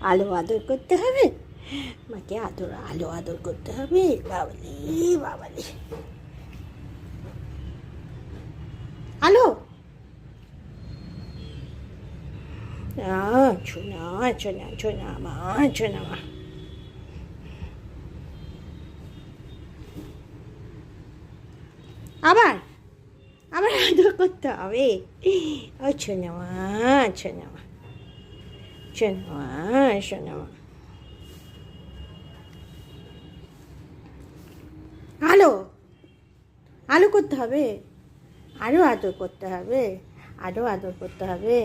আলো আদর করতে হবে, মাকে আলো আদর করতে হবে। বাবালি বাবালি, আলো ছোনা ছোনা ছোনা মা, ছোনা মা। আবার আবার আদর করতে হবে। ও ছোনা মা, ছোনা মা, ছোনা মা, ছোনা মা। আলো আলো করতে হবে, আরও আদর করতে হবে, আরও আদর করতে হবে।